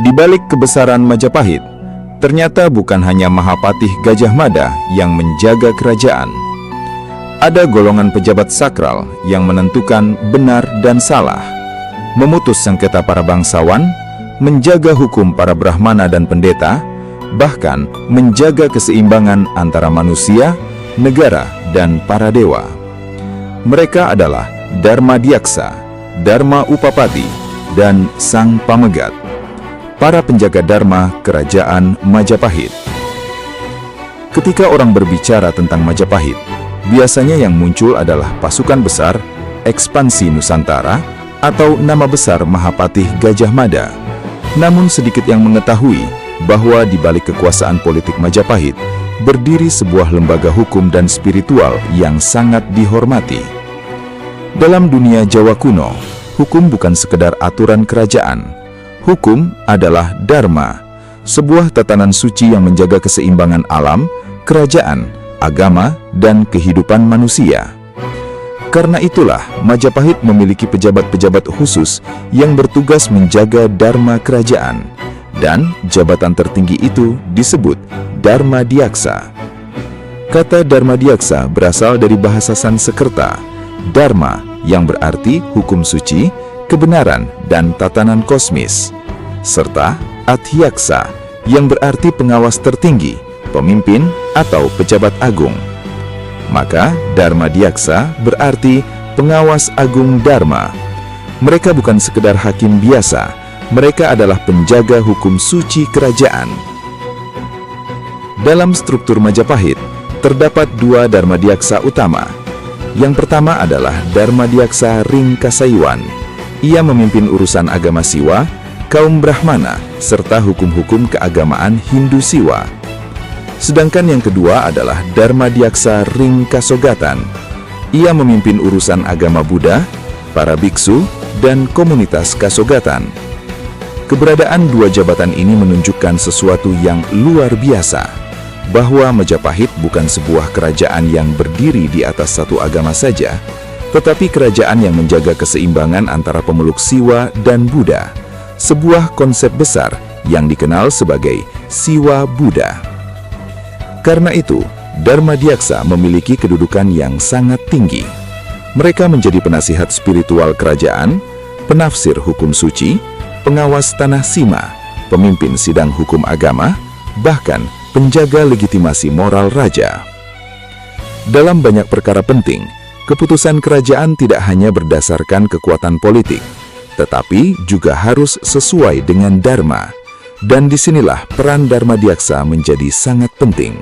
Di balik kebesaran Majapahit, ternyata bukan hanya Mahapatih Gajah Mada yang menjaga kerajaan. Ada golongan pejabat sakral yang menentukan benar dan salah, memutus sengketa para bangsawan, menjaga hukum para brahmana dan pendeta, bahkan menjaga keseimbangan antara manusia, negara, dan para dewa. Mereka adalah Dharma Diaksa, Dharma Upapati, dan Sang Pamegat, para penjaga Dharma Kerajaan Majapahit. Ketika orang berbicara tentang Majapahit, biasanya yang muncul adalah pasukan besar, ekspansi Nusantara, atau nama besar Mahapatih Gajah Mada. Namun sedikit yang mengetahui bahwa di balik kekuasaan politik Majapahit, berdiri sebuah lembaga hukum dan spiritual yang sangat dihormati. Dalam dunia Jawa kuno, hukum bukan sekedar aturan kerajaan. Hukum adalah dharma, sebuah tatanan suci yang menjaga keseimbangan alam, kerajaan, agama, dan kehidupan manusia. Karena itulah, Majapahit memiliki pejabat-pejabat khusus yang bertugas menjaga dharma kerajaan, dan jabatan tertinggi itu disebut Dharma Diaksa. Kata Dharma Diaksa berasal dari bahasa Sanskerta, Dharma yang berarti hukum suci, kebenaran, dan tatanan kosmis, serta Adhyaksa yang berarti pengawas tertinggi, pemimpin, atau pejabat agung. Maka Dharma Diaksa berarti pengawas agung Dharma. Mereka bukan sekedar hakim biasa, mereka adalah penjaga hukum suci kerajaan. Dalam struktur Majapahit, terdapat dua Dharma Diaksa utama. Yang pertama adalah Dharma Diaksa Ringkasaiwan. Ia memimpin urusan agama Siwa, kaum Brahmana, serta hukum-hukum keagamaan Hindu Siwa. Sedangkan yang kedua adalah Dharma Diaksa Ringkasogatan. Ia memimpin urusan agama Buddha, para biksu, dan komunitas Kasogatan. Keberadaan dua jabatan ini menunjukkan sesuatu yang luar biasa, bahwa Majapahit bukan sebuah kerajaan yang berdiri di atas satu agama saja, tetapi kerajaan yang menjaga keseimbangan antara pemeluk Siwa dan Buddha, sebuah konsep besar yang dikenal sebagai Siwa Buddha. Karena itu, Dharma Diaksa memiliki kedudukan yang sangat tinggi. Mereka menjadi penasihat spiritual kerajaan, penafsir hukum suci, pengawas tanah sima, pemimpin sidang hukum agama, bahkan penjaga legitimasi moral raja. Dalam banyak perkara penting, keputusan kerajaan tidak hanya berdasarkan kekuatan politik, tetapi juga harus sesuai dengan dharma. Dan disinilah peran Dharma Diaksa menjadi sangat penting.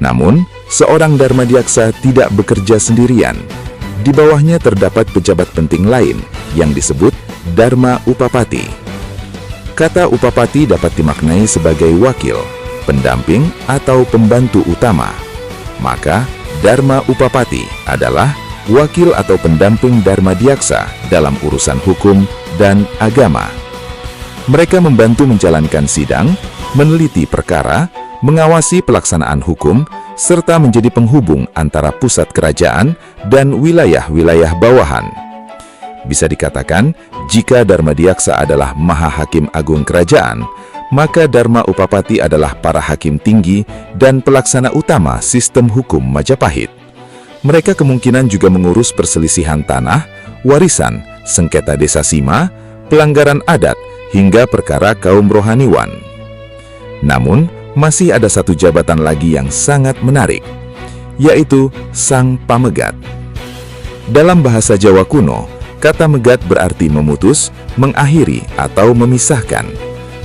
Namun, seorang Dharma Diaksa tidak bekerja sendirian. Di bawahnya terdapat pejabat penting lain yang disebut Dharma Upapati. Kata Upapati dapat dimaknai sebagai wakil, pendamping, atau pembantu utama. Maka, Dharma Upapati adalah wakil atau pendamping Dharma Diaksa dalam urusan hukum dan agama. Mereka membantu menjalankan sidang, meneliti perkara, mengawasi pelaksanaan hukum, serta menjadi penghubung antara pusat kerajaan dan wilayah-wilayah bawahan. Bisa dikatakan, jika Dharma Diaksa adalah Maha Hakim Agung Kerajaan, maka Dharma Upapati adalah para hakim tinggi dan pelaksana utama sistem hukum Majapahit. Mereka kemungkinan juga mengurus perselisihan tanah, warisan, sengketa desa sima, pelanggaran adat, hingga perkara kaum rohaniwan. Namun, masih ada satu jabatan lagi yang sangat menarik, yaitu Sang Pamegat. Dalam bahasa Jawa kuno, kata megat berarti memutus, mengakhiri, atau memisahkan.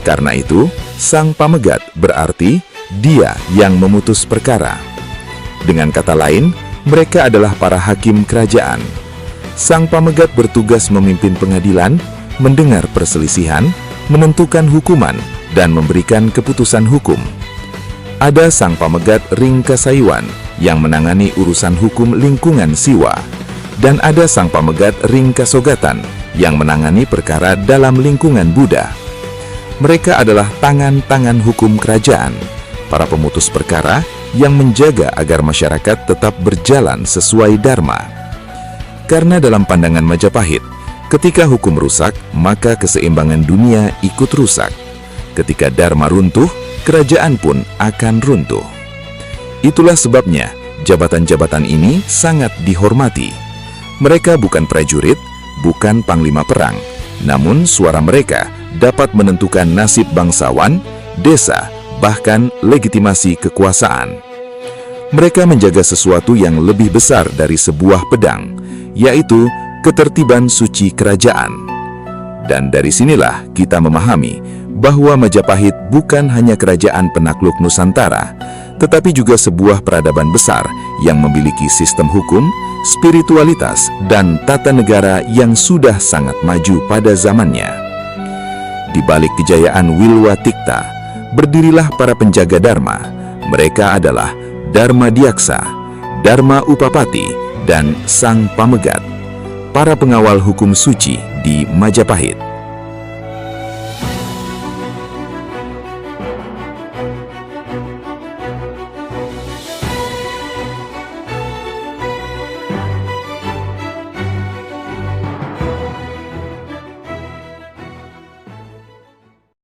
Karena itu, Sang Pamegat berarti dia yang memutus perkara. Dengan kata lain, mereka adalah para hakim kerajaan. Sang Pamegat bertugas memimpin pengadilan, mendengar perselisihan, menentukan hukuman, dan memberikan keputusan hukum. Ada Sang Pamegat Ringkasaiwan yang menangani urusan hukum lingkungan Siwa, dan ada Sang Pamegat Ringkasogatan yang menangani perkara dalam lingkungan Buddha. Mereka adalah tangan-tangan hukum kerajaan, para pemutus perkara yang menjaga agar masyarakat tetap berjalan sesuai dharma. Karena dalam pandangan Majapahit, Ketika hukum rusak, maka keseimbangan dunia ikut rusak. Ketika Dharma runtuh, kerajaan pun akan runtuh. Itulah sebabnya jabatan-jabatan ini sangat dihormati. Mereka bukan prajurit, bukan panglima perang, namun suara mereka dapat menentukan nasib bangsawan, desa, bahkan legitimasi kekuasaan. Mereka menjaga sesuatu yang lebih besar dari sebuah pedang, yaitu ketertiban suci kerajaan. Dan dari sinilah kita memahami bahwa Majapahit bukan hanya kerajaan penakluk Nusantara, tetapi juga sebuah peradaban besar yang memiliki sistem hukum, spiritualitas, dan tata negara yang sudah sangat maju pada zamannya. Di balik kejayaan Wilwatikta, berdirilah para penjaga Dharma. Mereka adalah Dharma Diaksa, Dharma Upapati, dan Sang Pamegat, para pengawal hukum suci di Majapahit.